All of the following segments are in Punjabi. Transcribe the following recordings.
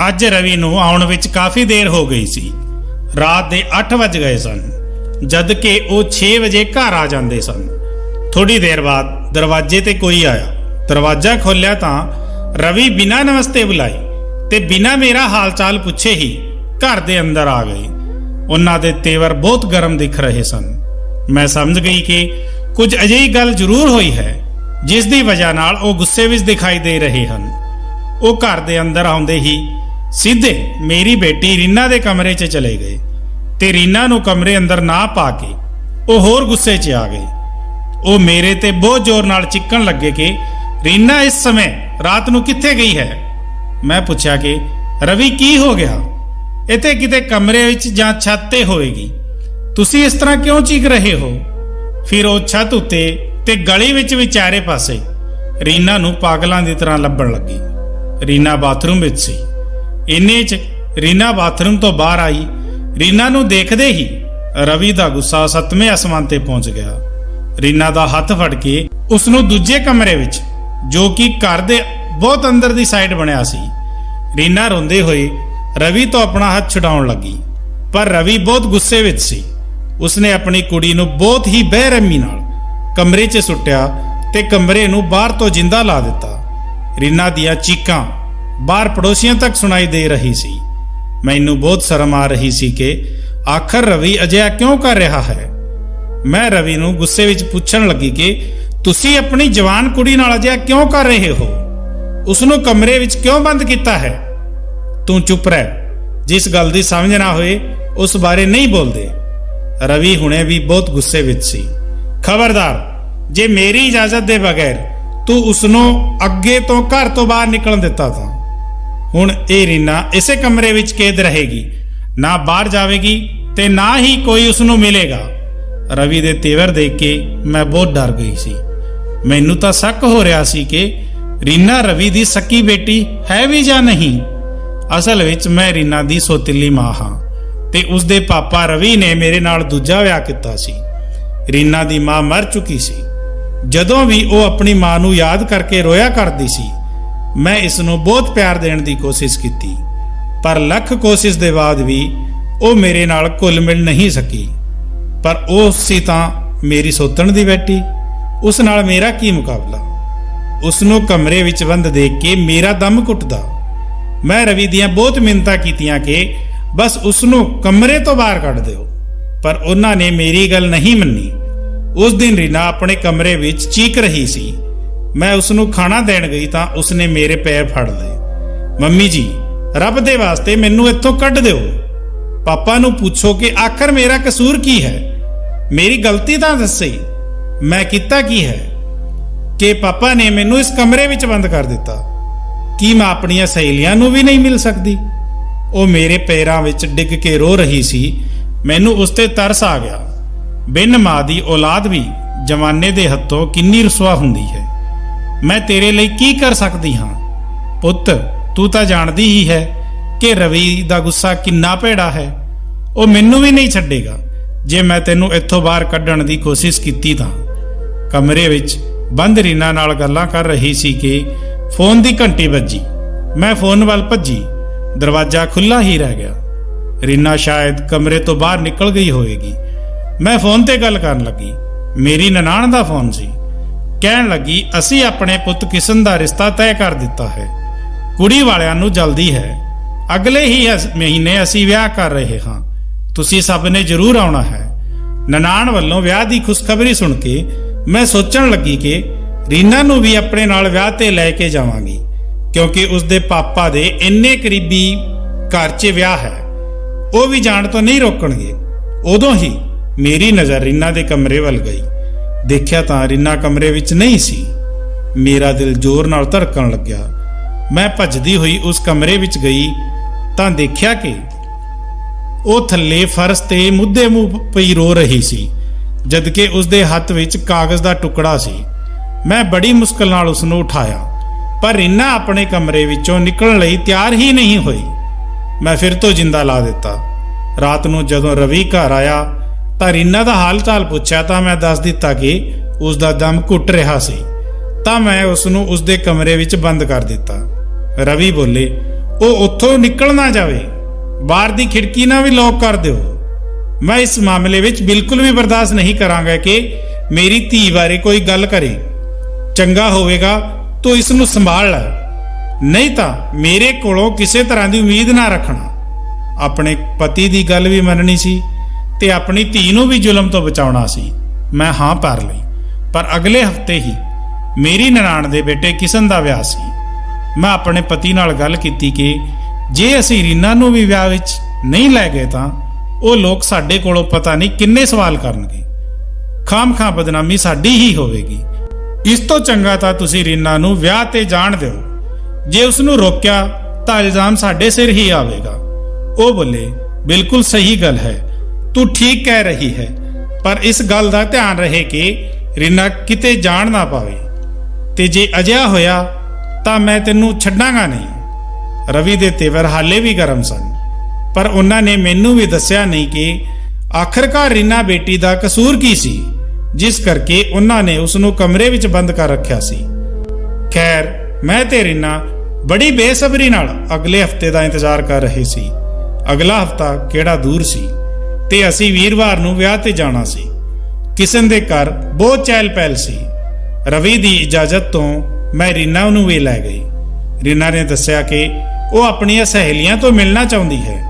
ਅੱਜ ਰਵੀ ਨੂੰ ਆਉਣ ਵਿੱਚ ਕਾਫੀ ਦੇਰ ਹੋ ਗਈ ਸੀ। ਰਾਤ ਦੇ 8 ਵਜ ਗਏ ਸਨ, ਜਦ ਕਿ ਉਹ 6 ਵਜੇ ਘਰ ਆ ਜਾਂਦੇ ਸਨ। ਥੋੜੀ ਦੇਰ ਬਾਅਦ ਦਰਵਾਜ਼ੇ ਤੇ ਕੋਈ ਆਇਆ। ਦਰਵਾਜ਼ਾ ਖੋਲ੍ਹਿਆ ਤਾਂ ਰਵੀ ਬਿਨਾਂ ਨਮਸਤੇ ਬੁਲਾਏ ਤੇ ਬਿਨਾਂ ਮੇਰਾ ਹਾਲ ਚਾਲ ਪੁੱਛੇ ਹੀ ਘਰ ਦੇ ਅੰਦਰ ਆ ਗਏ। ਉਹਨਾਂ ਦੇ ਤੇਵਰ ਬਹੁਤ ਗਰਮ ਦਿਖ ਰਹੇ ਸਨ। ਮੈਂ ਸਮਝ ਗਈ ਕਿ ਕੁਝ ਅਜਿਹੀ ਗੱਲ ਜ਼ਰੂਰ ਹੋਈ ਹੈ ਜਿਸ ਦੀ ਵਜ੍ਹਾ ਨਾਲ ਉਹ ਗੁੱਸੇ ਵਿੱਚ ਦਿਖਾਈ ਦੇ ਰਹੇ ਹਨ। ਉਹ ਘਰ ਦੇ ਅੰਦਰ ਆਉਂਦੇ ਹੀ ਸਿੱਧੇ ਮੇਰੀ ਬੇਟੀ ਰੀਨਾ ਦੇ ਕਮਰੇ 'ਚ ਚਲੇ ਗਏ ਤੇ ਰੀਨਾ ਨੂੰ ਕਮਰੇ ਅੰਦਰ ਨਾ ਪਾ ਕੇ ਉਹ ਹੋਰ ਗੁੱਸੇ 'ਚ ਆ ਗਏ। ਉਹ ਮੇਰੇ ਤੇ ਬਹੁਤ ਜ਼ੋਰ ਨਾਲ ਚੀਕਣ ਲੱਗੇ ਕਿ ਰੀਨਾ ਇਸ ਸਮੇਂ ਰਾਤ ਨੂੰ ਕਿੱਥੇ ਗਈ ਹੈ। ਮੈਂ ਪੁੱਛਿਆ ਕਿ ਰਵੀ ਕੀ ਹੋ ਗਿਆ, ਇੱਥੇ ਕਿਤੇ ਕਮਰੇ ਵਿੱਚ ਜਾਂ ਛੱਤ ਤੇ ਹੋਵੇਗੀ, ਤੁਸੀਂ ਇਸ ਤਰ੍ਹਾਂ ਕਿਉਂ ਚੀਕ ਰਹੇ ਹੋ। ਫਿਰ ਉਹ ਛੱਤ ਉੱਤੇ ਤੇ ਗਲੀ ਵਿੱਚ ਵੀ ਚਾਰੇ ਪਾਸੇ ਰੀਨਾ ਨੂੰ ਪਾਗਲਾਂ ਦੀ ਤਰ੍ਹਾਂ ਲੱਭਣ ਲੱਗੀ। ਰੀਨਾ ਬਾਥਰੂਮ ਵਿੱਚ ਸੀ। ਇੰਨੇ 'ਚ ਰੀਨਾ ਬਾਥਰੂਮ ਤੋਂ ਬਾਹਰ ਆਈ। ਰੀਨਾ ਨੂੰ ਦੇਖਦੇ ਹੀ ਰਵੀ ਦਾ ਗੁੱਸਾ 7ਵੇਂ ਅਸਮਾਨ ਤੇ ਪਹੁੰਚ ਗਿਆ। ਰੀਨਾ ਦਾ ਹੱਥ ਫੜ ਕੇ ਉਸ ਨੂੰ ਦੂਜੇ ਕਮਰੇ ਵਿੱਚ, ਜੋ ਕਿ ਘਰ ਦੇ ਬਹੁਤ ਅੰਦਰ ਦੀ ਸਾਈਡ ਬਣਿਆ ਸੀ, ਰੀਨਾ ਰੋਂਦੇ ਹੋਏ ਰਵੀ ਤੋਂ ਆਪਣਾ ਹੱਥ ਛੁਡਾਉਣ ਲੱਗੀ। ਪਰ ਰਵੀ ਬਹੁਤ ਗੁੱਸੇ ਵਿੱਚ ਸੀ। ਉਸਨੇ ਆਪਣੀ ਕੁੜੀ ਨੂੰ ਬਹੁਤ ਹੀ ਬੇਰਹਿਮੀ ਨਾਲ ਕਮਰੇ 'ਚ ਸੁੱਟਿਆ ਤੇ ਕਮਰੇ ਨੂੰ ਬਾਹਰ ਤੋਂ ਜਿੰਦਾ ਲਾ ਦਿੱਤਾ। ਰੀਨਾ ਦੀਆਂ ਚੀਕਾਂ ਬਾਹਰ ਪੜੋਸੀਆਂ ਤੱਕ ਸੁਣਾਈ ਦੇ ਰਹੀ ਸੀ। ਮੈਨੂੰ ਬਹੁਤ ਸ਼ਰਮ ਆ ਰਹੀ ਸੀ ਕਿ ਆਖਰ ਰਵੀ ਅਜਿਹਾ ਕਿਉਂ ਕਰ ਰਿਹਾ ਹੈ। ਮੈਂ ਰਵੀ ਨੂੰ ਗੁੱਸੇ ਵਿੱਚ ਪੁੱਛਣ ਲੱਗੀ ਕਿ ਤੁਸੀਂ ਆਪਣੀ ਜਵਾਨ ਕੁੜੀ ਨਾਲ ਅਜਿਹਾ ਕਿਉਂ ਕਰ ਰਹੇ ਹੋ, ਉਸ ਨੂੰ ਕਮਰੇ ਵਿੱਚ ਕਿਉਂ ਬੰਦ ਕੀਤਾ ਹੈ। ਤੂੰ ਚੁੱਪ ਰਹਿ, ਜਿਸ ਗੱਲ ਦੀ ਸਮਝ ਨਾ ਹੋਏ ਉਸ ਬਾਰੇ ਨਹੀਂ ਬੋਲਦੇ। ਰਵੀ ਹੁਣੇ ਵੀ ਬਹੁਤ ਗੁੱਸੇ ਵਿੱਚ ਸੀ। ਖਬਰਦਾਰ, ਜੇ ਮੇਰੀ ਇਜਾਜ਼ਤ ਦੇ ਬਗੈਰ ਤੂੰ ਉਸ ਨੂੰ ਅੱਗੇ ਤੋਂ ਘਰ ਤੋਂ ਬਾਹਰ ਨਿਕਲਣ ਦਿੱਤਾ ਤਾਂ ਹੁਣ ਇਹ ਰੀਨਾ ਇਸੇ ਕਮਰੇ ਵਿੱਚ ਕੈਦ ਰਹੇਗੀ, ਨਾ ਬਾਹਰ ਜਾਵੇਗੀ ਤੇ ਨਾ ਹੀ ਕੋਈ ਉਸ ਨੂੰ ਮਿਲੇਗਾ। ਰਵੀ ਦੇ ਤੇਵਰ ਦੇਖ ਕੇ ਮੈਂ ਬਹੁਤ ਡਰ ਗਈ ਸੀ। ਮੈਨੂੰ ਤਾਂ ਸ਼ੱਕ ਹੋ ਰਿਹਾ ਸੀ ਕਿ ਰੀਨਾ ਰਵੀ ਦੀ ਸਕੀ ਬੇਟੀ ਹੈ ਵੀ ਜਾਂ ਨਹੀਂ। ਅਸਲ ਵਿੱਚ ਮੈਂ ਰੀਨਾ ਦੀ ਸੋਤੀਲੀ ਮਾਂ ਹਾਂ ਤੇ ਉਸਦੇ ਪਾਪਾ ਰਵੀ ਨੇ ਮੇਰੇ ਨਾਲ ਦੂਜਾ ਵਿਆਹ ਕੀਤਾ ਸੀ। ਰੀਨਾ ਦੀ ਮਾਂ ਮਰ ਚੁੱਕੀ ਸੀ। ਜਦੋਂ ਵੀ ਉਹ ਆਪਣੀ ਮਾਂ ਨੂੰ ਯਾਦ ਕਰਕੇ ਰੋਇਆ ਕਰਦੀ ਸੀ, ਮੈਂ ਇਸ ਨੂੰ ਬਹੁਤ ਪਿਆਰ ਦੇਣ ਦੀ ਕੋਸ਼ਿਸ਼ ਕੀਤੀ, ਪਰ ਲੱਖ ਕੋਸ਼ਿਸ਼ ਦੇ ਬਾਅਦ ਵੀ ਉਹ ਮੇਰੇ ਨਾਲ ਘੁਲ ਮਿਲ ਨਹੀਂ ਸਕੀ। ਪਰ ਉਹ ਸੀ ਤਾਂ ਮੇਰੀ ਸੋਤਣ ਦੀ ਬੇਟੀ, ਉਸ ਨਾਲ ਮੇਰਾ ਕੀ ਮੁਕਾਬਲਾ। ਉਸ ਨੂੰ ਕਮਰੇ ਵਿੱਚ ਬੰਦ ਦੇਖ ਕੇ ਮੇਰਾ ਦਮ ਘੁੱਟਦਾ। ਮੈਂ ਰਵੀ ਦੀਆਂ ਬਹੁਤ ਮਿੰਨਤਾਂ ਕੀਤੀਆਂ ਕਿ ਬਸ ਉਸ ਨੂੰ ਕਮਰੇ ਤੋਂ ਬਾਹਰ ਕੱਢ ਦਿਓ, ਪਰ ਉਹਨਾਂ ਨੇ ਮੇਰੀ ਗੱਲ ਨਹੀਂ ਮੰਨੀ। ਉਸ ਦਿਨ ਰੀਨਾ ਆਪਣੇ ਕਮਰੇ ਵਿੱਚ ਚੀਕ ਰਹੀ ਸੀ। ਮੈਂ ਉਸ ਨੂੰ ਖਾਣਾ ਦੇਣ ਗਈ ਤਾਂ ਉਸਨੇ ਮੇਰੇ ਪੈਰ ਫੜ ਲਏ। ਮੰਮੀ ਜੀ, ਰੱਬ ਦੇ ਵਾਸਤੇ ਮੈਨੂੰ ਇੱਥੋਂ ਕੱਢ ਦਿਓ। ਪਾਪਾ ਨੂੰ ਪੁੱਛੋ ਕਿ ਆਖਰ ਮੇਰਾ ਕਸੂਰ ਕੀ ਹੈ। ਮੇਰੀ ਗਲਤੀ ਤਾਂ ਦੱਸੇ, ਮੈਂ ਕੀਤਾ ਕੀ ਹੈ ਕਿ ਪਾਪਾ ਨੇ ਮੈਨੂੰ ਇਸ ਕਮਰੇ ਵਿੱਚ ਬੰਦ ਕਰ ਦਿੱਤਾ। ਕੀ ਮੈਂ ਆਪਣੀਆਂ ਸਹੇਲੀਆਂ ਨੂੰ ਵੀ ਨਹੀਂ ਮਿਲ ਸਕਦੀ। ਉਹ ਮੇਰੇ ਪੈਰਾਂ ਵਿੱਚ ਡਿੱਗ ਕੇ ਰੋ ਰਹੀ ਸੀ। ਮੈਨੂੰ ਉਸ ਤੇ ਤਰਸ ਆ ਗਿਆ। ਬਿਨ ਮਾਂ ਦੀ ਔਲਾਦ ਵੀ ਜਮਾਨੇ ਦੇ ਹੱਥੋਂ ਕਿੰਨੀ ਰਸਵਾ ਹੁੰਦੀ ਹੈ। ਮੈਂ ਤੇਰੇ ਲਈ ਕੀ ਕਰ ਸਕਦੀ ਹਾਂ। ਪੁੱਤ, ਤੂੰ ਤਾਂ ਜਾਣਦੀ ਹੀ ਹੈ ਕਿ ਰਵੀ ਦਾ ਗੁੱਸਾ ਕਿੰਨਾ ਭੈੜਾ ਹੈ। ਉਹ ਮੈਨੂੰ ਵੀ ਨਹੀਂ ਛੱਡੇਗਾ ਜੇ ਮੈਂ ਤੈਨੂੰ ਇੱਥੋਂ ਬਾਹਰ ਕੱਢਣ ਦੀ ਕੋਸ਼ਿਸ਼ ਕੀਤੀ ਤਾਂ। ਕਮਰੇ ਵਿੱਚ ਬੰਦ ਰੀਨਾ ਨਾਲ ਗੱਲਾਂ ਕਰ ਰਹੀ ਸੀ ਕਿ ਫੋਨ ਦੀ ਘੰਟੀ ਵੱਜੀ। ਮੈਂ ਫੋਨ ਵੱਲ ਭੱਜੀ। ਦਰਵਾਜ਼ਾ ਖੁੱਲ੍ਹਾ ਹੀ ਰਹਿ ਗਿਆ। ਰੀਨਾ ਸ਼ਾਇਦ ਕਮਰੇ ਤੋਂ ਬਾਹਰ ਨਿਕਲ ਗਈ ਹੋਵੇਗੀ। ਮੈਂ ਫੋਨ ਤੇ ਗੱਲ ਕਰਨ ਲੱਗੀ। ਮੇਰੀ ਨਨਾਣ ਦਾ ਫੋਨ ਸੀ। ਕਹਿਣ ਲੱਗੀ, ਅਸੀਂ ਆਪਣੇ ਪੁੱਤ ਕਿਸ਼ਨ ਦਾ ਰਿਸ਼ਤਾ ਤੈਅ ਕਰ ਦਿੱਤਾ ਹੈ। ਕੁੜੀ ਵਾਲਿਆਂ ਨੂੰ ਜਲਦੀ ਹੈ। ਅਗਲੇ ਹੀ ਮਹੀਨੇ ਅਸੀਂ ਵਿਆਹ ਕਰ ਰਹੇ ਹਾਂ। ਤੁਸੀਂ ਸਭ ਨੇ ਜ਼ਰੂਰ ਆਉਣਾ ਹੈ। ਨਨਾਣ ਵੱਲੋਂ ਵਿਆਹ ਦੀ ਖੁਸ਼ਖਬਰੀ ਸੁਣ ਕੇ ਮੈਂ ਸੋਚਣ ਲੱਗੀ ਕਿ ਰੀਨਾ ਨੂੰ ਵੀ ਆਪਣੇ ਨਾਲ ਵਿਆਹ ਤੇ ਲੈ ਕੇ ਜਾਵਾਂਗੀ, ਕਿਉਂਕਿ ਉਸਦੇ ਪਾਪਾ ਦੇ ਇੰਨੇ ਕਰੀਬੀ ਘਰ 'ਚ ਵਿਆਹ ਹੈ। ਉਹ ਵੀ ਜਾਣ ਤੋਂ ਨਹੀਂ ਰੋਕਣਗੇ। ਉਦੋਂ ਹੀ ਮੇਰੀ ਨਜ਼ਰ ਰੀਨਾ ਦੇ ਕਮਰੇ ਵੱਲ ਗਈ। ਦੇਖਿਆ ਤਾਂ ਰੀਨਾ ਕਮਰੇ ਵਿੱਚ ਨਹੀਂ ਸੀ। ਮੇਰਾ ਦਿਲ ਜ਼ੋਰ ਨਾਲ ਧੜਕਣ ਲੱਗਿਆ। ਮੈਂ ਭੱਜਦੀ ਹੋਈ ਉਸ ਕਮਰੇ ਵਿੱਚ ਗਈ ਤਾਂ ਦੇਖਿਆ ਕਿ ਉਹ ਥੱਲੇ ਫਰਸ਼ ਤੇ ਮੁੱਦੇ ਮੂੰਹ ਪਈ ਰੋ ਰਹੀ ਸੀ, ਜਦਕਿ ਉਸਦੇ ਹੱਥ ਵਿੱਚ ਕਾਗਜ਼ ਦਾ ਟੁਕੜਾ ਸੀ। ਮੈਂ ਬੜੀ ਮੁਸ਼ਕਲ ਨਾਲ ਉਸ ਨੂੰ ਉਠਾਇਆ, ਪਰ ਰੀਨਾ ਆਪਣੇ ਕਮਰੇ ਵਿੱਚੋਂ ਨਿਕਲਣ ਲਈ ਤਿਆਰ ਹੀ ਨਹੀਂ ਹੋਈ। ਮੈਂ ਫਿਰ ਤੋਂ ਜਿੰਦਾ ਲਾ ਦਿੱਤਾ। ਰਾਤ ਨੂੰ ਜਦੋਂ ਰਵੀ ਘਰ ਆਇਆ ਤਾਂ ਰੀਨਾ ਦਾ ਹਾਲ ਚਾਲ ਪੁੱਛਿਆ ਤਾਂ ਮੈਂ ਦੱਸ ਦਿੱਤਾ ਕਿ ਉਸ ਦਾ ਦਮ ਘੁੱਟ ਰਿਹਾ ਸੀ। ਤਾਂ ਮੈਂ ਉਸ ਨੂੰ ਉਸਦੇ ਕਮਰੇ ਵਿੱਚ ਬੰਦ ਕਰ ਦਿੱਤਾ। ਰਵੀ ਬੋਲੇ, ਉਹ ਉੱਥੋਂ ਨਿਕਲ ਨਾ ਜਾਵੇ। ਬਾਹਰ ਦੀ ਖਿੜਕੀ ਨਾ ਵੀ ਲੌਕ ਕਰ ਦਿਓ। ਮੈਂ ਇਸ ਮਾਮਲੇ ਵਿੱਚ ਬਿਲਕੁਲ ਵੀ ਬਰਦਾਸ਼ਤ ਨਹੀਂ ਕਰਾਂਗਾ ਕਿ ਮੇਰੀ ਧੀ ਬਾਰੇ ਕੋਈ ਗੱਲ ਕਰੇ। ਚੰਗਾ ਹੋਵੇਗਾ ਤੂੰ ਇਸ ਨੂੰ ਸੰਭਾਲ ਲੈ, ਨਹੀਂ ਤਾਂ ਮੇਰੇ ਕੋਲੋਂ ਕਿਸੇ ਤਰ੍ਹਾਂ ਦੀ ਉਮੀਦ ਨਾ ਰੱਖਣਾ। ਆਪਣੇ ਪਤੀ ਦੀ ਗੱਲ ਵੀ ਮੰਨਣੀ ਸੀ ਤੇ ਆਪਣੀ ਧੀ ਨੂੰ ਵੀ ਜ਼ੁਲਮ ਤੋਂ ਬਚਾਉਣਾ ਸੀ। ਮੈਂ ਹਾਂ ਭਰ ਲਈ, ਪਰ ਅਗਲੇ ਹਫ਼ਤੇ ਹੀ ਮੇਰੀ ਨਨਾਣ ਦੇ ਬੇਟੇ ਕਿਸ਼ਨ ਦਾ ਵਿਆਹ ਸੀ। ਮੈਂ ਆਪਣੇ ਪਤੀ ਨਾਲ ਗੱਲ ਕੀਤੀ ਕਿ ਜੇ ਅਸੀਂ ਰੀਨਾ ਨੂੰ ਵੀ ਵਿਆਹ ਵਿੱਚ ਨਹੀਂ ਲੈ ਗਏ ਤਾਂ ਉਹ ਲੋਕ ਸਾਡੇ ਕੋਲੋਂ ਪਤਾ ਨਹੀਂ ਕਿੰਨੇ ਸਵਾਲ ਕਰਨਗੇ। ਖਾਮ-ਖਾਂ ਬਦਨਾਮੀ ਸਾਡੀ ਹੀ ਹੋਵੇਗੀ। ਇਸ ਤੋਂ ਚੰਗਾ ਤਾਂ ਤੁਸੀਂ ਰੀਨਾ ਨੂੰ ਵਿਆਹ ਤੇ ਜਾਣ ਦਿਓ। ਜੇ ਉਸ ਨੂੰ ਰੋਕਿਆ ਤਾਂ ਇਲਜ਼ਾਮ ਸਾਡੇ ਸਿਰ ਹੀ ਆਵੇਗਾ। ਉਹ ਬੋਲੇ, ਬਿਲਕੁਲ ਸਹੀ ਗੱਲ ਹੈ, ਤੂੰ ਠੀਕ ਕਹਿ ਰਹੀ ਹੈ, ਪਰ ਇਸ ਗੱਲ ਦਾ ਧਿਆਨ ਰਹੇ ਕਿ ਰੀਨਾ ਕਿਤੇ ਜਾਣ ਨਾ ਪਾਵੇ, ਤੇ ਜੇ ਅਜਿਹਾ ਹੋਇਆ ਤਾਂ ਮੈਂ ਤੈਨੂੰ ਛੱਡਾਂਗਾ ਨਹੀਂ। ਰਵੀ ਦੇ ਤੇਵਰ ਹਾਲੇ ਵੀ ਗਰਮ ਸਨ, ਪਰ ਉਹਨਾਂ ਨੇ ਮੈਨੂੰ ਵੀ ਦੱਸਿਆ ਨਹੀਂ ਕਿ ਆਖਰਕਾਰ ਰੀਨਾ ਬੇਟੀ ਦਾ ਕਸੂਰ ਕੀ ਸੀ, ਜਿਸ ਕਰਕੇ ਉਹਨਾਂ ਨੇ ਉਸ ਨੂੰ ਕਮਰੇ ਵਿੱਚ ਬੰਦ ਕਰ ਰੱਖਿਆ ਸੀ। ਖੈਰ, ਮੈਂ ਤੇ ਰੀਨਾ ਬੜੀ ਬੇਸਬਰੀ ਨਾਲ ਅਗਲੇ ਹਫ਼ਤੇ ਦਾ ਇੰਤਜ਼ਾਰ ਕਰ ਰਹੇ ਸੀ। ਅਗਲਾ ਹਫ਼ਤਾ ਕਿਹੜਾ ਦੂਰ ਸੀ ਤੇ ਅਸੀਂ ਵੀਰਵਾਰ ਨੂੰ ਵਿਆਹ ਤੇ ਜਾਣਾ ਸੀ। ਕਿਸ਼ਨ ਦੇ ਘਰ ਬਹੁਤ ਚਹਿਲ ਪਹਿਲ ਸੀ। ਰਵੀ ਦੀ ਇਜਾਜ਼ਤ ਤੋਂ ਮੈਂ ਰੀਨਾ ਨੂੰ ਵੀ ਲੈ ਗਈ। ਰੀਨਾ ਨੇ ਦੱਸਿਆ ਕਿ ਉਹ ਆਪਣੀਆਂ ਸਹੇਲੀਆਂ ਤੋਂ ਮਿਲਣਾ ਚਾਹੁੰਦੀ ਹੈ।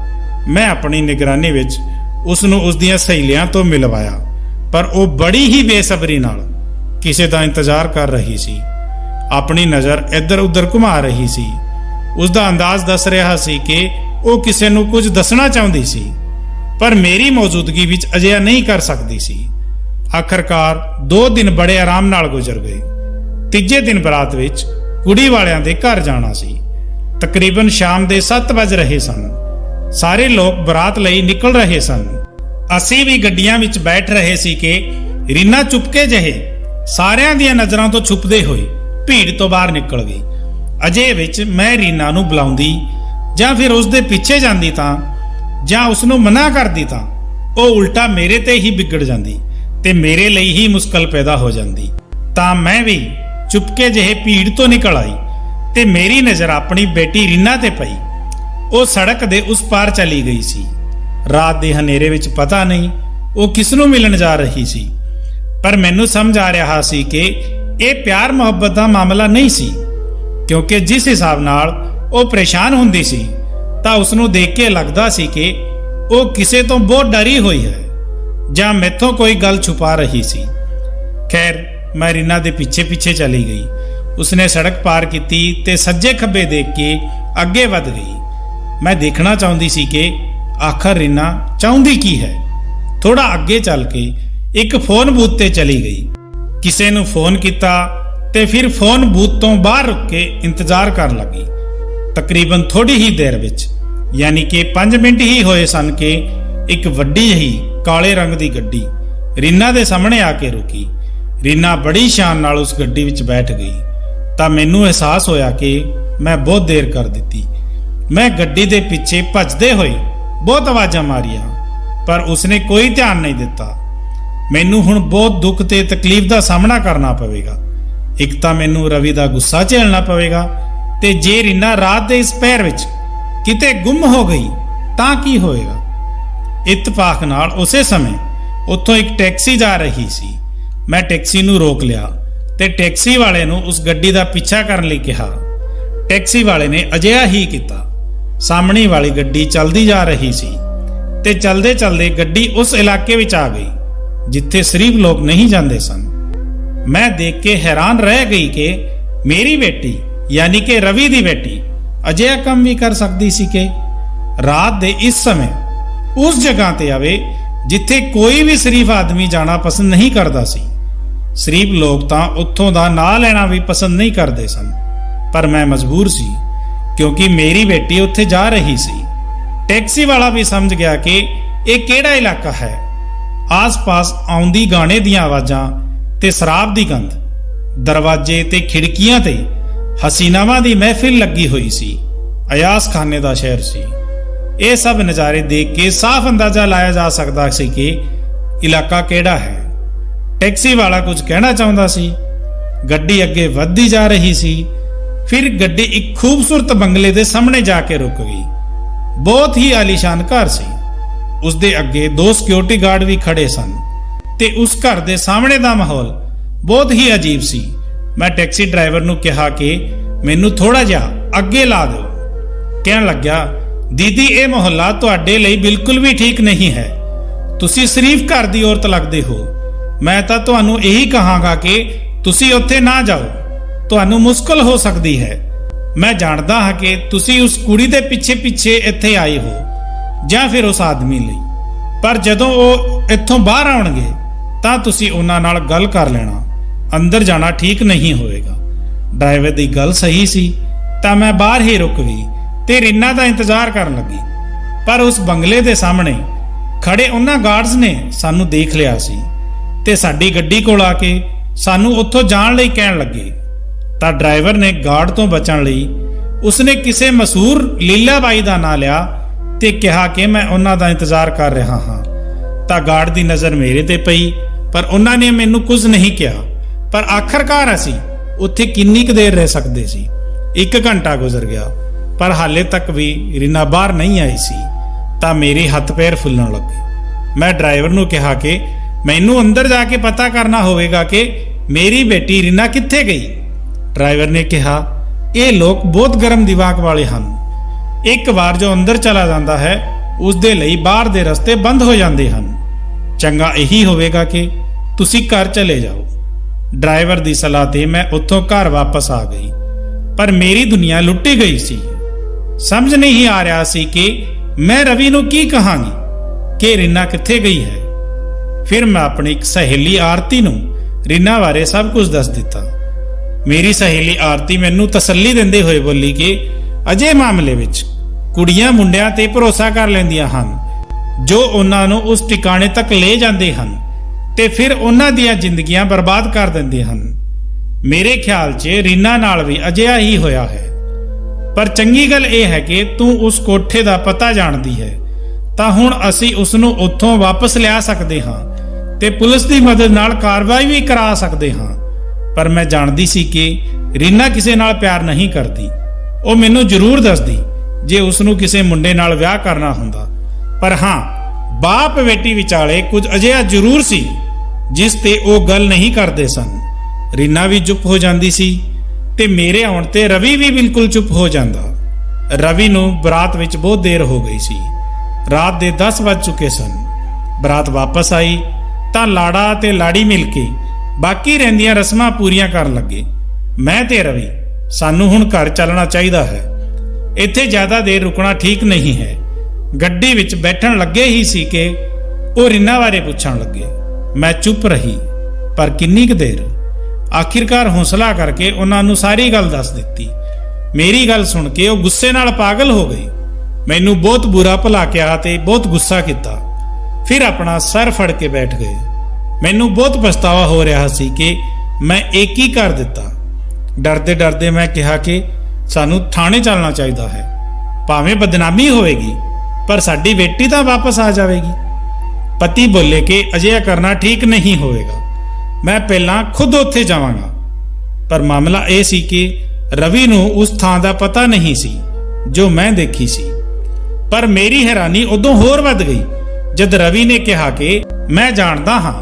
ਮੈਂ ਆਪਣੀ ਨਿਗਰਾਨੀ ਵਿੱਚ ਉਸ ਨੂੰ ਉਸ ਦੀਆਂ ਸਹੇਲੀਆਂ ਤੋਂ ਮਿਲਵਾਇਆ, ਪਰ ਉਹ ਬੜੀ ਹੀ ਬੇਸਬਰੀ ਨਾਲ ਕਿਸੇ ਦਾ ਇੰਤਜ਼ਾਰ ਕਰ ਰਹੀ ਸੀ। ਆਪਣੀ ਨਜ਼ਰ ਇੱਧਰ-ਉੱਧਰ ਘੁਮਾ ਰਹੀ ਸੀ। ਉਸ ਦਾ ਅੰਦਾਜ਼ ਦੱਸ ਰਿਹਾ ਸੀ ਕਿ ਉਹ ਕਿਸੇ ਨੂੰ ਕੁਝ ਦੱਸਣਾ ਚਾਹੁੰਦੀ ਸੀ, ਪਰ ਮੇਰੀ ਮੌਜੂਦਗੀ ਵਿੱਚ ਅਜਿਹਾ ਨਹੀਂ ਕਰ ਸਕਦੀ ਸੀ। ਆਖਰਕਾਰ 2 ਦਿਨ ਬੜੇ ਆਰਾਮ ਨਾਲ ਗੁਜ਼ਰ ਗਏ। ਤੀਜੇ ਦਿਨ ਬਰਾਤ ਵਿੱਚ ਕੁੜੀ ਵਾਲਿਆਂ ਦੇ ਘਰ ਜਾਣਾ ਸੀ। ਤਕਰੀਬਨ ਸ਼ਾਮ ਦੇ 7 ਵੱਜ ਰਹੇ ਸਨ। ਸਾਰੇ ਲੋਕ ਬਰਾਤ ਲਈ ਨਿਕਲ ਰਹੇ ਸਨ। ਅਸੀਂ ਵੀ ਗੱਡੀਆਂ ਵਿੱਚ ਬੈਠ ਰਹੇ ਸੀ ਕਿ ਰੀਨਾ ਚੁਪਕੇ ਜਿਹੇ ਸਾਰਿਆਂ ਦੀਆਂ ਨਜ਼ਰਾਂ ਤੋਂ ਛੁਪਦੇ ਹੋਏ ਭੀੜ ਤੋਂ ਬਾਹਰ ਨਿਕਲ ਗਈ। ਅਜੇ ਵਿੱਚ ਮੈਂ ਰੀਨਾ ਨੂੰ ਬੁਲਾਉਂਦੀ ਜਾਂ ਫਿਰ ਉਸ ਦੇ ਪਿੱਛੇ ਜਾਂਦੀ ਤਾਂ ਜਾਂ ਉਸ ਨੂੰ ਮਨਾ ਕਰਦੀ ਤਾਂ ਉਹ ਉਲਟਾ ਮੇਰੇ ਤੇ ਹੀ ਵਿਗੜ ਜਾਂਦੀ ਤੇ ਮੇਰੇ ਲਈ ਹੀ ਮੁਸ਼ਕਲ ਪੈਦਾ ਹੋ ਜਾਂਦੀ। ਤਾਂ ਮੈਂ ਵੀ ਚੁਪਕੇ ਜਿਹੇ ਭੀੜ ਤੋਂ ਨਿਕਲ ਆਈ ਤੇ ਮੇਰੀ ਨਜ਼ਰ ਆਪਣੀ ਬੇਟੀ ਰੀਨਾ ਤੇ ਪਈ। ਉਹ ਸੜਕ ਦੇ ਉਸ ਪਾਰ ਚਲੀ ਗਈ ਸੀ। ਰਾਤ ਦੇ ਹਨੇਰੇ ਵਿੱਚ ਪਤਾ ਨਹੀਂ ਉਹ ਕਿਸ ਨੂੰ ਮਿਲਣ ਜਾ ਰਹੀ ਸੀ, ਪਰ ਮੈਨੂੰ ਸਮਝ ਆ ਰਿਹਾ ਸੀ ਕਿ ਇਹ ਪਿਆਰ ਮੁਹੱਬਤ ਦਾ ਮਾਮਲਾ ਨਹੀਂ ਸੀ, ਕਿਉਂਕਿ ਜਿਸ ਹਿਸਾਬ ਨਾਲ ਉਹ ਪਰੇਸ਼ਾਨ ਹੁੰਦੀ ਸੀ ਤਾਂ ਉਸ ਨੂੰ ਦੇਖ ਕੇ ਲੱਗਦਾ ਸੀ ਕਿ ਉਹ ਕਿਸੇ ਤੋਂ ਬਹੁਤ ਡਰੀ ਹੋਈ ਹੈ ਜਾਂ ਮੈਥੋਂ ਕੋਈ ਗੱਲ ਛੁਪਾ ਰਹੀ ਸੀ। ਖੈਰ, ਮੈਂ ਰੀਨਾ ਦੇ ਪਿੱਛੇ ਚਲੀ ਗਈ। ਉਸਨੇ ਸੜਕ ਪਾਰ ਕੀਤੀ ਤੇ ਸੱਜੇ ਖੱਬੇ ਦੇਖ ਕੇ ਅੱਗੇ ਵਧ ਗਈ। ਮੈਂ ਦੇਖਣਾ ਚਾਹੁੰਦੀ ਸੀ ਕਿ ਆਖਰ ਰੀਨਾ ਚਾਹੁੰਦੀ ਕੀ ਹੈ। ਥੋੜਾ ਅੱਗੇ ਚੱਲ ਕੇ ਇੱਕ ਫੋਨ ਬੂਥ ਤੇ ਚਲੀ ਗਈ। ਕਿਸੇ ਨੂੰ ਫੋਨ ਕੀਤਾ ਤੇ ਫਿਰ ਫੋਨ ਬੂਥ ਤੋਂ ਬਾਹਰ ਰੁਕ ਕੇ ਇੰਤਜ਼ਾਰ ਕਰਨ ਲੱਗੀ। ਤਕਰੀਬਨ ਥੋੜੀ ਹੀ ਦੇਰ ਵਿੱਚ, ਯਾਨੀ ਕਿ 5 ਮਿੰਟ ਹੀ ਹੋਏ ਸਨ ਕਿ ਇੱਕ ਵੱਡੀ ਜਿਹੀ ਕਾਲੇ ਰੰਗ ਦੀ ਗੱਡੀ ਰੀਨਾ ਦੇ ਸਾਹਮਣੇ ਆ ਕੇ ਰੁਕੀ। ਰੀਨਾ ਬੜੀ ਸ਼ਾਨ ਨਾਲ ਉਸ ਗੱਡੀ ਵਿੱਚ ਬੈਠ ਗਈ ਤਾਂ ਮੈਨੂੰ ਅਹਿਸਾਸ ਹੋਇਆ ਕਿ ਮੈਂ ਬਹੁਤ ਦੇਰ ਕਰ ਦਿੱਤੀ। ਮੈਂ ਗੱਡੀ ਦੇ ਪਿੱਛੇ ਭੱਜਦੇ ਹੋਏ ਬਹੁਤ ਆਵਾਜ਼ਾਂ ਮਾਰੀਆਂ, ਪਰ ਉਸਨੇ ਕੋਈ ਧਿਆਨ ਨਹੀਂ ਦਿੱਤਾ। ਮੈਨੂੰ ਹੁਣ ਬਹੁਤ ਦੁੱਖ ਤੇ ਤਕਲੀਫ ਦਾ ਸਾਹਮਣਾ ਕਰਨਾ ਪਵੇਗਾ। ਇੱਕ ਤਾਂ ਮੈਨੂੰ ਰਵੀ ਦਾ ਗੁੱਸਾ ਝੇਲਣਾ ਪਵੇਗਾ, ਤੇ ਜੇ ਰੀਨਾ ਰਾਤ ਦੇ ਇਸ ਪਹਿਰ ਵਿੱਚ ਕਿਤੇ ਗੁੰਮ ਹੋ ਗਈ ਤਾਂ ਕੀ ਹੋਵੇਗਾ। ਇਤਫਾਕ ਨਾਲ ਉਸੇ ਸਮੇਂ ਉੱਥੋਂ ਇੱਕ ਟੈਕਸੀ ਜਾ ਰਹੀ ਸੀ। ਮੈਂ ਟੈਕਸੀ ਨੂੰ ਰੋਕ ਲਿਆ ਤੇ ਟੈਕਸੀ ਵਾਲੇ ਨੂੰ ਉਸ ਗੱਡੀ ਦਾ ਪਿੱਛਾ ਕਰਨ ਲਈ ਕਿਹਾ। ਟੈਕਸੀ ਵਾਲੇ ਨੇ ਅਜਿਹਾ ਹੀ ਕੀਤਾ। ਸਾਹਮਣੇ ਵਾਲੀ ਗੱਡੀ ਚੱਲਦੀ ਜਾ ਰਹੀ ਸੀ ਤੇ ਚਲਦੇ ਚਲਦੇ ਗੱਡੀ ਉਸ ਇਲਾਕੇ ਵਿੱਚ ਆ ਗਈ ਜਿੱਥੇ ਸ਼ਰੀਫ ਲੋਕ ਨਹੀਂ ਜਾਂਦੇ ਸਨ। ਮੈਂ ਦੇਖ ਕੇ ਹੈਰਾਨ ਰਹਿ ਗਈ ਕਿ ਮੇਰੀ ਬੇਟੀ, ਯਾਨੀ ਕਿ ਰਵੀ ਦੀ ਬੇਟੀ, ਅਜਿਹਾ ਕੰਮ ਵੀ ਕਰ ਸਕਦੀ ਸੀ ਕਿ ਰਾਤ ਦੇ ਇਸ ਸਮੇਂ ਉਸ ਜਗ੍ਹਾ ਤੇ ਆਵੇ ਜਿੱਥੇ ਕੋਈ ਵੀ ਸ਼ਰੀਫ ਆਦਮੀ ਜਾਣਾ ਪਸੰਦ ਨਹੀਂ ਕਰਦਾ ਸੀ। ਸ਼ਰੀਫ ਲੋਕ ਤਾਂ ਉੱਥੋਂ ਦਾ ਨਾਂ ਲੈਣਾ ਵੀ ਪਸੰਦ ਨਹੀਂ ਕਰਦੇ ਸਨ, ਪਰ ਮੈਂ ਮਜਬੂਰ ਸੀ ਕਿਉਂਕਿ ਮੇਰੀ ਬੇਟੀ ਉੱਥੇ ਜਾ ਰਹੀ ਸੀ। ਟੈਕਸੀ ਵਾਲਾ ਵੀ ਸਮਝ ਗਿਆ ਕਿ ਇਹ ਕਿਹੜਾ ਇਲਾਕਾ ਹੈ। ਆਸ-ਪਾਸ ਆਉਂਦੀ ਗਾਣੇ ਦੀਆਂ ਆਵਾਜ਼ਾਂ ਤੇ ਸ਼ਰਾਬ ਦੀ ਗੰਧ, ਦਰਵਾਜ਼ੇ ਤੇ ਖਿੜਕੀਆਂ ਤੇ ਹਸੀਨਾਵਾਂ ਦੀ ਮਹਿਫਿਲ ਲੱਗੀ ਹੋਈ ਸੀ। ਅਯਾਸ ਖਾਨੇ ਦਾ ਸ਼ਹਿਰ ਸੀ। ਇਹ ਸਭ ਨਜ਼ਾਰੇ ਦੇਖ ਕੇ ਸਾਫ਼ ਅੰਦਾਜ਼ਾ ਲਾਇਆ ਜਾ ਸਕਦਾ ਸੀ ਕਿ ਇਲਾਕਾ ਕਿਹੜਾ ਹੈ। ਟੈਕਸੀ ਵਾਲਾ ਕੁਝ ਕਹਿਣਾ ਚਾਹੁੰਦਾ ਸੀ। ਗੱਡੀ ਅੱਗੇ ਵੱਧਦੀ ਜਾ ਰਹੀ ਸੀ। फिर गड्डी एक खूबसूरत बंगले दे सामने जाके रुक गई। बहुत ही आलीशान घर सी। उसदे अगे 2 सिक्योरिटी गार्ड भी खड़े सन ते उस घर दे सामने दा माहौल बहुत ही अजीब सी। मैं टैक्सी ड्राइवर नूं कहा कि मैनू थोड़ा जिहा अगे ला दो। कहण लग्या, दीदी ये मोहल्ला तुहाडे लई बिल्कुल भी ठीक नहीं है, तुसी शरीफ घर दी औरत लगदे हो। मैं तां तुहानू यही कहांगा कि तुसी उत्थे ना जाओ, तुहानू मुश्किल हो सकदी है। मैं जानदा हां कि तुसी उस कुड़ी दे पिछे पिछे इत्थे आए हो जां फिर उस आदमी लई, पर जदों ਉਹ इत्थों बाहर आउणगे तां तुसी उन्हां नाल गल कर लेना, अंदर जाना ठीक नहीं होएगा। ड्राइवर दी गल सही सी तां मैं बाहर ही रुक गई ते रीना दा इंतजार करन लगी। पर उस बंगले दे सामने खड़े उन्हां गार्ड्स ने सानू देख लिया सी ते साडी गड्डी कोल आके सानू उत्थों जाण लई कहण लगे। तां ड्राइवर ने गार्ड तो बचण लई उसने किसे मशहूर लीला बाई दा नां लिया ते कहा कि मैं उन्हां दा इंतजार कर रहा हां। तां गार्ड दी नज़र मेरे ते पई, पर उन्हां ने मैनू कुछ नहीं कहा। पर आखिरकार असीं उत्थे किन्नी क देर रह सकदे सी। 1 घंटा गुजर गया पर हाले तक भी रीना बाहर नहीं आई सी। तां मेरे हत्थ पैर फुल्लण लगे। मैं ड्राइवर नूं कहा कि मैनू अंदर जाके पता करना होवेगा कि मेरी बेटी रीना कित्थे गई। ड्राइवर ने कहा, ये लोग बहुत गर्म दिमाग वाले हैं, एक बार जो अंदर चला जाता है उसदे लई बाहर दे रस्ते बंद हो जाते हैं। चंगा यही होवेगा कि तुसी घर चले जाओ। ड्राइवर दी सलाह ते मैं उत्थों घर वापस आ गई, पर मेरी दुनिया लुट्टी गई सी। समझ नहीं आ रहा सी कि मैं रवि नूं की कहांगी कि रीना कित्थे गई है। फिर मैं अपनी एक सहेली आरती नूं रीना बारे सब कुछ दस दिता। मेरी सहेली आरती मैनू तसल्ली दिंदे होए बोली कि अजे मामले विच कुड़ियां मुंडियां ते भरोसा कर लैंदियां हन जो उन्हां नूं उस ठिकाने तक ले जांदे हन ते फिर उन्हां दियां जिंदगियां बर्बाद कर दिंदे हन। मेरे ख्याल च रीना नाल भी अजिहा ही होया है। पर चंगी गल यह है कि तू उस कोठे दा पता जाणदी है, तां हुण असीं उस नूं उत्थों वापस लिया सकदे हां ते पुलिस दी मदद नाल कार्रवाई भी करा सकदे हां। पर मैं जानदी सी कि रीना किसे नाल प्यार नहीं करदी। ਉਹ ਮੈਨੂੰ ਜ਼ਰੂਰ ਦੱਸਦੀ ਜੇ ਉਸ ਨੂੰ ਕਿਸੇ ਮੁੰਡੇ ਨਾਲ ਵਿਆਹ ਕਰਨਾ ਹੁੰਦਾ। ਪਰ ਹਾਂ, ਬਾਪ ਬੇਟੀ ਵਿਚਾਲੇ ਕੁਝ ਅਜਿਹਾ ਜ਼ਰੂਰ ਸੀ ਜਿਸ ਤੇ ਉਹ ਗੱਲ ਨਹੀਂ ਕਰਦੇ ਸਨ। ਰੀਨਾ ਵੀ ਚੁੱਪ ਹੋ ਜਾਂਦੀ ਸੀ ਤੇ ਮੇਰੇ ਆਉਣ ਤੇ ਰਵੀ ਵੀ ਬਿਲਕੁਲ ਚੁੱਪ ਹੋ ਜਾਂਦਾ। ਰਵੀ ਨੂੰ ਬਰਾਤ ਵਿੱਚ ਬਹੁਤ ਦੇਰ ਹੋ ਗਈ ਸੀ। ਰਾਤ ਦੇ 10 ਵੱਜ ਚੁੱਕੇ ਸਨ। ਬਰਾਤ ਵਾਪਸ ਆਈ ਤਾਂ ਲਾੜਾ ਤੇ ਲਾੜੀ ਮਿਲ ਕੇ ਬਾਕੀ ਰਹਿੰਦੀਆਂ ਰਸਮਾਂ ਪੂਰੀਆਂ ਕਰਨ ਲੱਗੇ। ਮੈਂ ਤੇ ਰਵੀ सानू हुण घर चलना चाहिदा है, इत्थे ज्यादा देर रुकना ठीक नहीं है। गड्डी विच बैठण लगे ही सी कि वो रीना बारे पुछण लगे। मैं चुप रही, पर किन्नी क देर। आखिरकार हौसला करके उन्हां नूं सारी गल दस दित्ती। मेरी गल सुन के वो गुस्से नाल पागल हो गई। मैनू बहुत बुरा भला कहा ते बहुत गुस्सा किया। फिर अपना सर फड़ के बैठ गए। मैनू बहुत पछतावा हो रहा सी कि मैं एक ही कर दिता। डरदे डरदे मैं कहा कि सानू थाने चलना चाहिए है, भावें बदनामी होएगी पर साडी बेटी तो वापस आ जाएगी। पति बोले कि अजिहा करना ठीक नहीं होएगा, मैं पहला खुद उत्थे जावांगा। पर मामला यह सी कि रवि नूं उस थां दा पता नहीं सी जो मैं देखी सी। पर मेरी हैरानी उदों होर वध गई जद रवि ने कहा कि मैं जानदा हां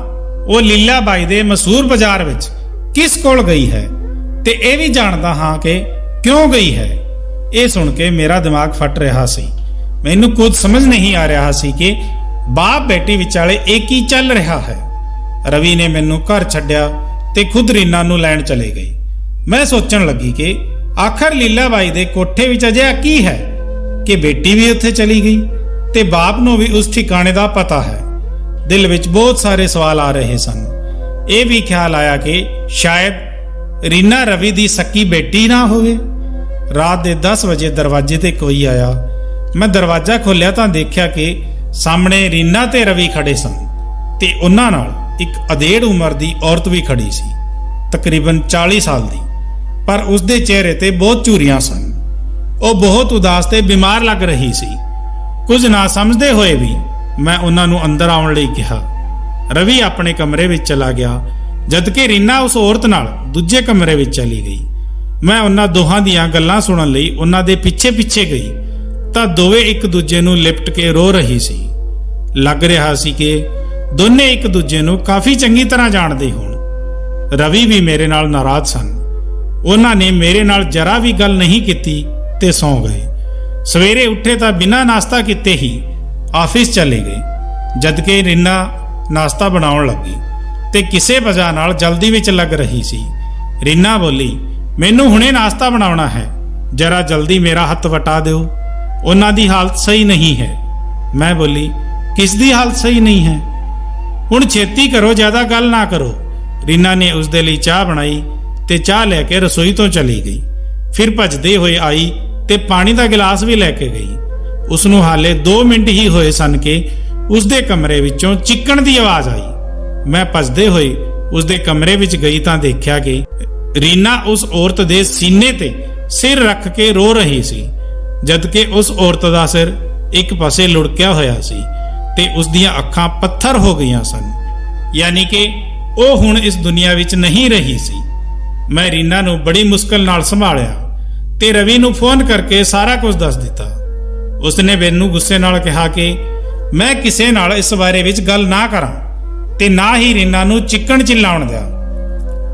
वो लीला बाई दे मशहूर बाजार विच किस कोल गई है ते ਇਹ भी जानदा हाँ कि क्यों गई है। ये सुन के मेरा दिमाग फट रहा सी। मैनू कुछ समझ नहीं आ रहा सी कि बाप बेटी विचाले एक ही चल रहा है। रवि ने मैनू घर छड्डिया ते खुद रीना नूं लैण चले गई। मैं सोचण लगी कि आखिर लीला बाई दे कोठे विच अजिहा की है कि बेटी भी उत्थे चली गई ते बाप नूं भी उस ठिकाने दा पता है। दिल विच बहुत सारे सवाल आ रहे सन। ये भी ख्याल आया कि शायद रीना रवि दी सकी बेटी ना होवे। रात दे 10 बजे दरवाजे ते कोई आया। मैं दरवाजा खोलिया तां देखिया कि सामने रीना ते रवि खड़े सन ते उन्हां नाल एक अधेड़ उम्र दी औरत भी खड़ी सी, तकरीबन 40 साल दी। पर उसदे चेहरे ते बहुत झुरियां सन। वो बहुत उदास ते बीमार लग रही सी। कुछ ना समझदे होए भी मैं उन्हां नूं अंदर आउण लई कहा। रवि अपने कमरे विच चला गया जदकि रीना उस औरत नाल दूजे कमरे विच चली गई। ਮੈਂ ਉਹਨਾਂ ਦੋਹਾਂ ਦੀਆਂ ਗੱਲਾਂ ਸੁਣਨ ਲਈ ਉਹਨਾਂ ਦੇ ਪਿੱਛੇ ਪਿੱਛੇ ਗਈ ਤਾਂ ਦੋਵੇਂ ਇੱਕ ਦੂਜੇ ਨੂੰ ਲਿਪਟ ਕੇ ਰੋ ਰਹੀ ਸੀ। ਲੱਗ ਰਿਹਾ ਸੀ ਕਿ ਦੋਨੇ ਇੱਕ ਦੂਜੇ ਨੂੰ ਕਾਫੀ ਚੰਗੀ ਤਰ੍ਹਾਂ ਜਾਣਦੇ ਹੋਣ। ਰਵੀ ਵੀ ਮੇਰੇ ਨਾਲ ਨਾਰਾਜ਼ ਸਨ। ਉਹਨਾਂ ਨੇ ਮੇਰੇ ਨਾਲ ਜਰਾ ਵੀ ਗੱਲ ਨਹੀਂ ਕੀਤੀ ਤੇ ਸੌਂ ਗਏ। ਸਵੇਰੇ ਉੱਠੇ ਤਾਂ ਬਿਨਾਂ ਨਾਸ਼ਤਾ ਕੀਤੇ ਹੀ ਆਫਿਸ ਚਲੇ ਗਏ, ਜਦਕਿ ਰੀਨਾ ਨਾਸ਼ਤਾ ਬਣਾਉਣ ਲੱਗੀ ਤੇ ਕਿਸੇ ਵਜ੍ਹਾ ਨਾਲ ਜਲਦੀ ਵਿੱਚ ਲੱਗ ਰਹੀ ਸੀ। ਰੀਨਾ ਬੋਲੀ, ਮੈਨੂੰ ਹੁਣੇ ਨਾਸ਼ਤਾ ਬਣਾਉਣਾ ਹੈ, ਜਰਾ ਜਲਦੀ ਮੇਰਾ ਹੱਥ ਵਟਾ ਦਿਓ, ਉਹਨਾਂ ਦੀ ਹਾਲਤ ਸਹੀ ਨਹੀਂ ਹੈ। ਮੈਂ ਬੋਲੀ, ਕਿਸ ਦੀ ਹਾਲਤ ਸਹੀ ਨਹੀਂ ਹੈ? ਹੁਣ ਛੇਤੀ ਕਰੋ, ਜ਼ਿਆਦਾ ਗੱਲ ਨਾ ਕਰੋ। ਰੀਨਾ ਨੇ ਉਸ ਦੇ ਲਈ ਚਾਹ ਬਣਾਈ ਤੇ ਚਾਹ ਲੈ ਕੇ ਰਸੋਈ ਤੋਂ ਚਲੀ ਗਈ। ਫਿਰ ਭੱਜਦੇ ਹੋਏ ਆਈ ਤੇ ਪਾਣੀ ਦਾ ਗਿਲਾਸ ਵੀ ਲੈ ਕੇ ਗਈ। ਉਸ ਨੂੰ ਹਾਲੇ 2 ਮਿੰਟ ਹੀ ਹੋਏ ਸਨ ਕਿ ਉਸ ਦੇ ਕਮਰੇ ਵਿੱਚੋਂ ਚੀਕਣ ਦੀ ਆਵਾਜ਼ ਆਈ। ਮੈਂ ਭੱਜਦੇ ਹੋਏ ਉਸ ਦੇ ਕਮਰੇ ਵਿੱਚ ਗਈ ਤਾਂ ਦੇਖਿਆ ਕਿ ਰੀਨਾ ਉਸ ਔਰਤ ਦੇ ਸੀਨੇ ਤੇ ਸਿਰ ਰੱਖ ਕੇ ਰੋ ਰਹੀ ਸੀ, ਜਦਕਿ ਉਸ ਔਰਤ ਦਾ ਸਿਰ ਇੱਕ ਪਾਸੇ ਲੁੜਕਿਆ ਹੋਇਆ ਸੀ ਤੇ ਉਸ ਦੀਆਂ ਅੱਖਾਂ ਪੱਥਰ ਹੋ ਗਈਆਂ ਸਨ, ਯਾਨੀ ਕਿ ਉਹ ਹੁਣ ਇਸ ਦੁਨੀਆ ਵਿੱਚ ਨਹੀਂ ਰਹੀ ਸੀ। ਮੈਂ ਰੀਨਾ ਨੂੰ ਬੜੀ ਮੁਸ਼ਕਲ ਨਾਲ ਸੰਭਾਲਿਆ ਤੇ ਰਵੀ ਨੂੰ ਫੋਨ ਕਰਕੇ ਸਾਰਾ ਕੁਝ ਦੱਸ ਦਿੱਤਾ। ਉਸਨੇ ਮੈਨੂੰ ਗੁੱਸੇ ਨਾਲ ਕਿਹਾ ਕਿ ਮੈਂ ਕਿਸੇ ਨਾਲ ਇਸ ਬਾਰੇ ਵਿੱਚ ਗੱਲ ਨਾ ਕਰਾਂ ਤੇ ਨਾ ਹੀ ਰੀਨਾ ਨੂੰ ਚਿੱਕਣ ਚਿਲਾਉਣ ਦਿਆਂ।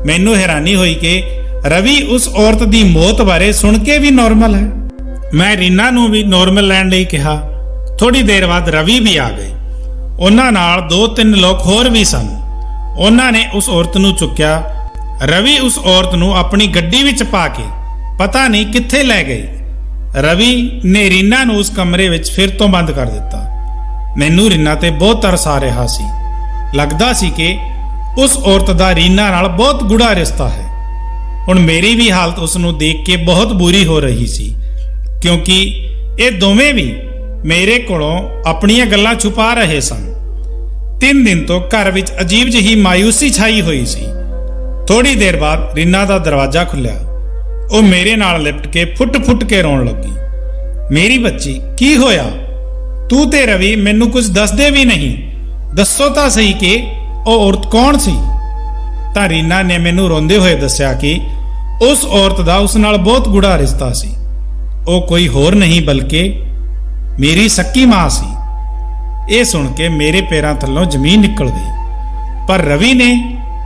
ਮੈਨੂੰ ਹੈਰਾਨੀ ਹੋਈ ਕਿ ਰਵੀ ਉਸ ਔਰਤ ਦੀ ਮੌਤ ਬਾਰੇ ਸੁਣ ਕੇ ਵੀ ਨਾਰਮਲ ਹੈ। ਮੈਂ ਰੀਨਾ ਨੂੰ ਵੀ ਨਾਰਮਲ ਲੈਣ ਲਈ ਕਿਹਾ। ਥੋੜੀ ਦੇਰ ਬਾਅਦ ਰਵੀ ਵੀ ਆ ਗਏ। ਉਹਨਾਂ ਨਾਲ 2-3 ਲੋਕ ਹੋਰ ਵੀ ਸਨ। ਉਹਨਾਂ ਨੇ ਉਸ ਔਰਤ ਨੂੰ ਚੁੱਕਿਆ। ਰਵੀ ਉਸ ਔਰਤ ਨੂੰ ਆਪਣੀ ਗੱਡੀ ਵਿੱਚ ਪਾ ਕੇ ਪਤਾ ਨਹੀਂ ਕਿੱਥੇ ਲੈ ਗਏ। ਰਵੀ ਨੇ ਰੀਨਾ ਨੂੰ ਉਸ ਕਮਰੇ ਵਿੱਚ ਫਿਰ ਤੋਂ ਬੰਦ ਕਰ ਦਿੱਤਾ। ਮੈਨੂੰ ਰੀਨਾ ਤੇ ਬਹੁਤ ਤਰਸ ਆ ਰਿਹਾ ਸੀ। ਲੱਗਦਾ ਸੀ ਕਿ ਉਸ ਔਰਤ ਦਾ ਰੀਨਾ ਨਾਲ ਬਹੁਤ ਗੂੜਾ ਰਿਸ਼ਤਾ ਹੈ। ਹੁਣ ਮੇਰੀ ਵੀ ਹਾਲਤ ਉਸ ਨੂੰ ਦੇਖ ਕੇ ਬਹੁਤ ਬੁਰੀ ਹੋ ਰਹੀ ਸੀ, ਕਿਉਂਕਿ ਇਹ ਦੋਵੇਂ ਵੀ ਮੇਰੇ ਕੋਲੋਂ ਆਪਣੀਆਂ ਗੱਲਾਂ ਛੁਪਾ ਰਹੇ ਸਨ। 3 ਦਿਨ ਤੋਂ ਘਰ ਵਿੱਚ ਅਜੀਬ ਜਿਹੀ ਮਾਯੂਸੀ ਛਾਈ ਹੋਈ ਸੀ। ਥੋੜੀ ਦੇਰ ਬਾਅਦ ਰੀਨਾ ਦਾ ਦਰਵਾਜ਼ਾ ਖੁੱਲਿਆ। ਉਹ ਮੇਰੇ ਨਾਲ ਲਿਪਟ ਕੇ ਫੁੱਟ-ਫੁੱਟ ਕੇ ਰੋਣ ਲੱਗੀ। ਮੇਰੀ ਬੱਚੀ, ਕੀ ਹੋਇਆ? ਤੂੰ ਤੇ ਰਵੀ ਮੈਨੂੰ ਕੁਝ ਦੱਸਦੇ ਵੀ ਨਹੀਂ। ਦੱਸੋ ਤਾਂ ਸਹੀ ਕਿ ਉਹ ਔਰਤ ਕੌਣ ਸੀ? ਤਾਂ ਰੀਨਾ ਨੇ ਮੈਨੂੰ ਰੋਂਦੇ ਹੋਏ ਦੱਸਿਆ ਕਿ ਉਸ ਔਰਤ ਦਾ ਉਸ ਨਾਲ ਬਹੁਤ ਗੂੜਾ ਰਿਸ਼ਤਾ ਸੀ। ਉਹ ਕੋਈ ਹੋਰ ਨਹੀਂ ਬਲਕਿ ਮੇਰੀ ਸੱਕੀ ਮਾਂ ਸੀ। ਇਹ ਸੁਣ ਕੇ ਮੇਰੇ ਪੈਰਾਂ ਥੱਲੋਂ ਜ਼ਮੀਨ ਨਿਕਲ ਗਈ। ਪਰ ਰਵੀ ਨੇ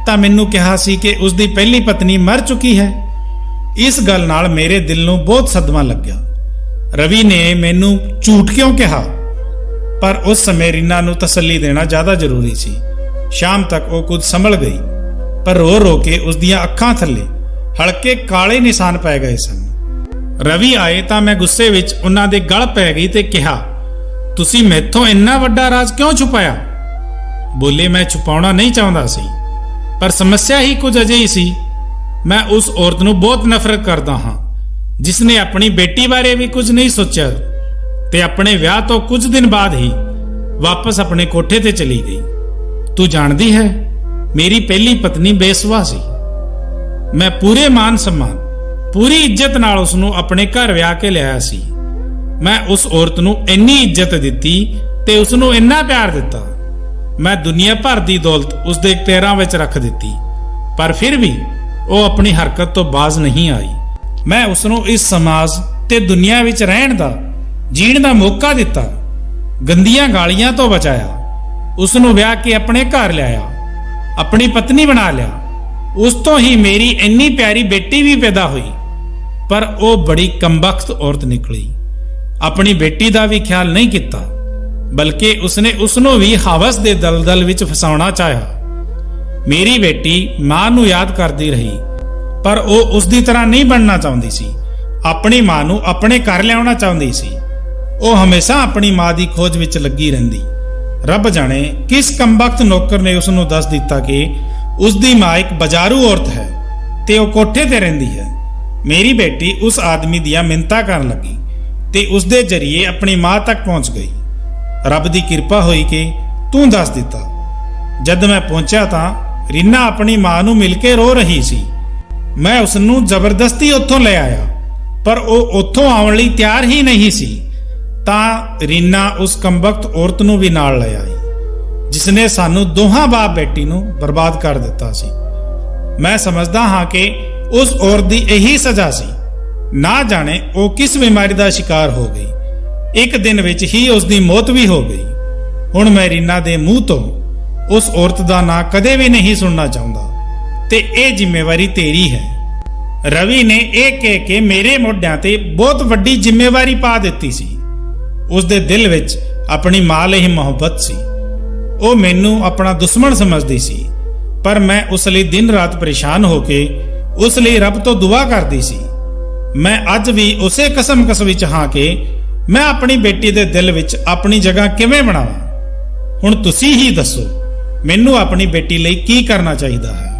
ਤਾਂ ਮੈਨੂੰ ਕਿਹਾ ਸੀ ਕਿ ਉਸ ਦੀ ਪਹਿਲੀ ਪਤਨੀ ਮਰ ਚੁੱਕੀ ਹੈ। ਇਸ ਗੱਲ ਨਾਲ ਮੇਰੇ ਦਿਲ ਨੂੰ ਬਹੁਤ ਸਦਮਾ ਲੱਗਿਆ। ਰਵੀ ਨੇ ਮੈਨੂੰ ਝੂਠ ਕਿਉਂ ਕਿਹਾ? ਪਰ ਉਸ ਸਮੇਂ ਰੀਨਾ ਨੂੰ ਤਸੱਲੀ ਦੇਣਾ ਜ਼ਿਆਦਾ ਜ਼ਰੂਰੀ ਸੀ। ਸ਼ਾਮ ਤੱਕ ਉਹ ਕੁਝ ਸੰਭਲ ਗਈ, ਪਰ ਰੋ ਰੋ ਕੇ ਉਸ ਦੀਆਂ ਅੱਖਾਂ ਥੱਲੇ ਹਲਕੇ ਕਾਲੇ ਨਿਸ਼ਾਨ ਪੈ ਗਏ ਸਨ। ਰਵੀ ਆਏ ਤਾਂ ਮੈਂ ਗੁੱਸੇ ਵਿੱਚ ਉਹਨਾਂ ਦੇ ਗਲ ਪੈ ਗਈ ਤੇ ਕਿਹਾ, ਤੁਸੀਂ ਮੈਥੋਂ ਇੰਨਾ ਵੱਡਾ ਰਾਜ਼ ਕਿਉਂ ਛੁਪਾਇਆ? ਬੋਲੇ, ਮੈਂ ਛੁਪਾਉਣਾ ਨਹੀਂ ਚਾਹੁੰਦਾ ਸੀ, ਪਰ ਸਮੱਸਿਆ ਹੀ ਕੁਝ ਅਜਿਹੀ ਸੀ। ਮੈਂ ਉਸ ਔਰਤ ਨੂੰ ਬਹੁਤ ਨਫ਼ਰਤ ਕਰਦਾ ਹਾਂ ਜਿਸ ਨੇ ਆਪਣੀ ਬੇਟੀ ਬਾਰੇ ਵੀ ਕੁਝ ਨਹੀਂ ਸੋਚਿਆ ਤੇ ਆਪਣੇ ਵਿਆਹ ਤੋਂ ਕੁਝ ਦਿਨ ਬਾਅਦ ਹੀ ਵਾਪਸ ਆਪਣੇ ਕੋਠੇ ਤੇ ਚਲੀ ਗਈ। ਤੂੰ ਜਾਣਦੀ ਹੈ, ਮੇਰੀ ਪਹਿਲੀ ਪਤਨੀ ਬੇਸਵਾ ਸੀ। ਮੈਂ ਪੂਰੇ ਮਾਨ ਸਨਮਾਨ, ਪੂਰੀ ਇੱਜ਼ਤ ਨਾਲ ਉਸ ਨੂੰ ਆਪਣੇ ਘਰ ਵਿਆਹ ਕੇ ਲਿਆਇਆ ਸੀ। ਮੈਂ ਉਸ ਔਰਤ ਨੂੰ ਇੰਨੀ ਇੱਜ਼ਤ ਦਿੱਤੀ ਤੇ ਉਸ ਨੂੰ ਇੰਨਾ ਪਿਆਰ ਦਿੱਤਾ। ਮੈਂ ਦੁਨੀਆ ਭਰ ਦੀ ਦੌਲਤ ਉਸ ਦੇ ਪੈਰਾਂ ਵਿੱਚ ਰੱਖ ਦਿੱਤੀ, ਪਰ ਫਿਰ ਵੀ ਉਹ ਆਪਣੀ ਹਰਕਤ ਤੋਂ ਬਾਜ਼ ਨਹੀਂ ਆਈ। ਮੈਂ ਉਸ ਨੂੰ ਇਸ ਸਮਾਜ ਤੇ ਦੁਨੀਆ ਵਿੱਚ ਰਹਿਣ ਦਾ, ਜੀਣ ਦਾ ਮੌਕਾ ਦਿੱਤਾ, ਗੰਦੀਆਂ ਗਾਲੀਆਂ ਤੋਂ ਬਚਾਇਆ, ਉਸ ਨੂੰ ਵਿਆਹ ਕੇ ਆਪਣੇ ਘਰ ਲਿਆਇਆ, ਆਪਣੀ ਪਤਨੀ ਬਣਾ ਲਿਆ। ਉਸ ਤੋਂ ਹੀ ਮੇਰੀ ਇੰਨੀ ਪਿਆਰੀ ਬੇਟੀ ਵੀ ਪੈਦਾ ਹੋਈ। ਪਰ ਉਹ ਬੜੀ ਕਮਬਖਤ ਔਰਤ ਨਿਕਲੀ। ਆਪਣੀ ਬੇਟੀ ਦਾ ਵੀ ਖਿਆਲ ਨਹੀਂ ਕੀਤਾ, ਬਲਕਿ ਉਸਨੇ ਉਸ ਨੂੰ ਵੀ ਹਵਸ ਦੇ ਦਲਦਲ ਵਿੱਚ ਫਸਾਉਣਾ ਚਾਹਿਆ। ਮੇਰੀ ਬੇਟੀ ਮਾਂ ਨੂੰ ਯਾਦ ਕਰਦੀ ਰਹੀ, ਪਰ ਉਹ ਉਸ ਦੀ ਤਰ੍ਹਾਂ ਨਹੀਂ ਬਣਨਾ ਚਾਹੁੰਦੀ ਸੀ। ਆਪਣੀ ਮਾਂ ਨੂੰ ਆਪਣੇ ਘਰ ਲਿਆਉਣਾ ਚਾਹੁੰਦੀ ਸੀ। ਉਹ ਹਮੇਸ਼ਾ ਆਪਣੀ ਮਾਂ ਦੀ ਖੋਜ ਵਿੱਚ ਲੱਗੀ ਰਹਿੰਦੀ। ਰੱਬ ਜਾਣੇ ਕਿਸ ਕਮਬਖਤ ਨੌਕਰ ਨੇ ਉਸ ਨੂੰ ਦੱਸ ਦਿੱਤਾ ਕਿ ਉਸ ਦੀ ਮਾਂ ਇੱਕ ਬਾਜ਼ਾਰੂ ਔਰਤ ਹੈ ਤੇ ਉਹ ਕੋਠੇ ਤੇ ਰਹਿੰਦੀ ਹੈ। ਮੇਰੀ ਬੇਟੀ ਉਸ ਆਦਮੀ ਦੀਆਂ ਮਿੰਨਤਾਂ ਕਰਨ ਲੱਗੀ ਤੇ ਉਸ ਦੇ ਜ਼ਰੀਏ ਆਪਣੀ ਮਾਂ ਤੱਕ ਪਹੁੰਚ ਗਈ। ਰੱਬ ਦੀ ਕਿਰਪਾ ਹੋਈ ਕਿ ਤੂੰ ਦੱਸ ਦਿੱਤਾ। ਜਦ ਮੈਂ ਪਹੁੰਚਿਆ ਤਾਂ ਰੀਨਾ ਆਪਣੀ ਮਾਂ ਨੂੰ ਮਿਲ ਕੇ ਰੋ ਰਹੀ ਸੀ। ਮੈਂ ਉਸ ਨੂੰ ਜ਼ਬਰਦਸਤੀ ਉੱਥੋਂ ਲੈ ਆਇਆ, ਪਰ ਉਹ ਉੱਥੋਂ ਆਉਣ ਲਈ ਤਿਆਰ ਹੀ ਨਹੀਂ ਸੀ। ਤਾਂ ਰੀਨਾ ਉਸ ਕਮਬਖਤ ਔਰਤ ਨੂੰ ਵੀ ਨਾਲ ਲੈ ਆਈ, ਜਿਸ ਨੇ ਸਾਨੂੰ ਦੋਹਾਂ ਬਾਪ ਬੇਟੀ ਨੂੰ ਬਰਬਾਦ ਕਰ ਦਿੱਤਾ ਸੀ। ਮੈਂ ਸਮਝਦਾ ਹਾਂ ਕਿ ਉਸ ਔਰਤ ਦੀ ਇਹੀ ਸਜ਼ਾ ਸੀ। ਨਾ ਜਾਣੇ ਉਹ ਕਿਸ ਬਿਮਾਰੀ ਦਾ ਸ਼ਿਕਾਰ ਹੋ ਗਈ। ਇੱਕ ਦਿਨ ਵਿੱਚ ਹੀ ਉਸ ਦੀ ਮੌਤ ਵੀ ਹੋ ਗਈ। ਹੁਣ ਮੈਂ ਰੀਨਾ ਦੇ ਮੂੰਹ ਤੋਂ ਉਸ ਔਰਤ ਦਾ ਨਾਂ ਕਦੇ ਵੀ ਨਹੀਂ ਸੁਣਨਾ ਚਾਹੁੰਦਾ ਤੇ ਇਹ ਜ਼ਿੰਮੇਵਾਰੀ ਤੇਰੀ ਹੈ। ਰਵੀ ਨੇ ਇਹ ਕਹਿ ਕੇ ਮੇਰੇ ਮੋਢਿਆਂ ਤੇ ਬਹੁਤ ਵੱਡੀ ਜ਼ਿੰਮੇਵਾਰੀ ਪਾ ਦਿੱਤੀ ਸੀ। ਉਸ ਦੇ ਦਿਲ ਵਿੱਚ ਆਪਣੀ ਮਾਂ ਲਈ ਮੁਹੱਬਤ ਸੀ। ਉਹ ਮੈਨੂੰ ਆਪਣਾ ਦੁਸ਼ਮਣ ਸਮਝਦੀ ਸੀ, ਪਰ ਮੈਂ ਉਸ ਲਈ ਦਿਨ ਰਾਤ ਪਰੇਸ਼ਾਨ ਹੋ ਕੇ ਉਸ ਲਈ ਰੱਬ ਤੋਂ ਦੁਆ ਕਰਦੀ ਸੀ। ਮੈਂ ਅੱਜ ਵੀ ਉਸੇ ਕਸਮ ਵਿੱਚ ਹਾਂ ਕਿ ਮੈਂ ਆਪਣੀ ਬੇਟੀ ਦੇ ਦਿਲ ਵਿੱਚ ਆਪਣੀ ਜਗ੍ਹਾ ਕਿਵੇਂ ਬਣਾਵਾਂ। ਹੁਣ ਤੁਸੀਂ ਹੀ ਦੱਸੋ, ਮੈਨੂੰ ਆਪਣੀ ਬੇਟੀ ਲਈ ਕੀ ਕਰਨਾ ਚਾਹੀਦਾ ਹੈ।